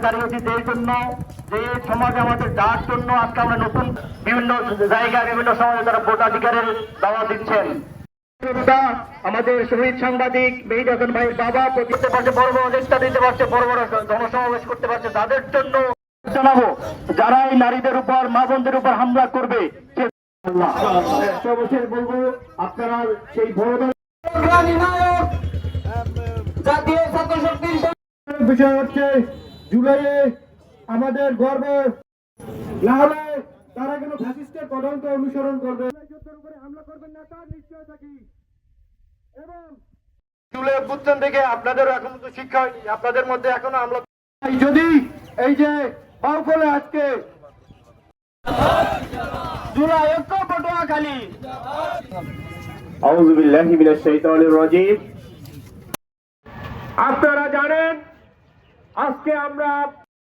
দাঁড়িয়েছি এই জন্য যে সমাজে আমাদের যার জন্য আজকে আমরা নতুন বিভিন্ন জায়গায় বিভিন্ন সমাজে তারা ভোটাধিকারের দাওয়া দিচ্ছেন। আমাদের শহীদ সাংবাদিক মেহিদ হাসান ভাইয়ের বাবা প্রতিতে পারছে, বড় বড় নেতা দিতে পারছে, বড় বড় জনসমাবেশ করতে পারছে, তাদের জন্য জানাবো যারা এই নারীদের উপর মা বোনদের উপর হামলা করবে সর্বশেষ বলবো আপনারা সেই বড় জাতীয় ছাত্র শক্তির বিষয় হচ্ছে জুলাইয়ে আমাদের গর্ব না হলে তারা কেন ফ্যাসিস্টের পদাঙ্ক অনুসরণ করবে, উপরে হামলা করবেন না তার নিশ্চয় থাকি। এবং জুলাই অভ্যুত্থান থেকে আপনাদেরও এখন তো শিক্ষা হয়নি, আপনাদের মধ্যে এখনো হামলা যদি এই যে বাউফলে আজকে জুলাই ঐক্য পটুয়াখালী আউযু বিল্লাহি মিনাশ শাইতানির রাজীম। আপনারা জানেন আজকে আমরা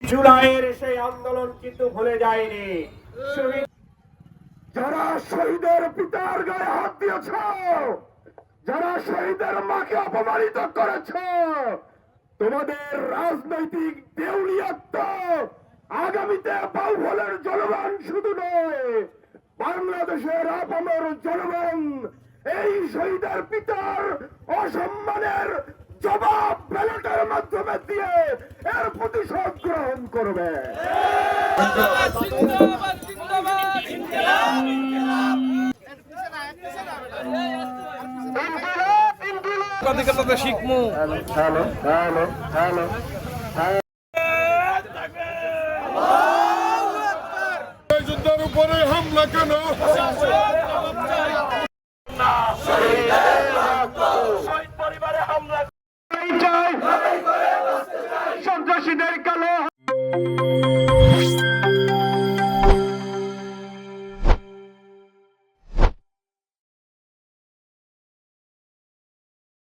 জুলাইয়ের সেই আন্দোলন কিন্তু ভুলে যাইনি। যারা শহীদের পিতার গায়ে হাত দিয়েছ, যারা শহীদের মাকে অপমানিত করেছ, তোমাদের রাজনৈতিক দেউলিয়াত্ব আগামীতে বাউফলের জনগণ শুধু নয়, বাংলাদেশের আপামর জনগণ এই শহীদের পিতার অসম্মানের জবাব ব্যালটের মাধ্যমে দিয়ে এর প্রতিশোধ গ্রহণ করবে। শিখমু হ্যালো হ্যালো হ্যালো যুদ্ধের উপরে হামলা কেন? পরিবারে হামলা সন্ত্রাসীদের কালো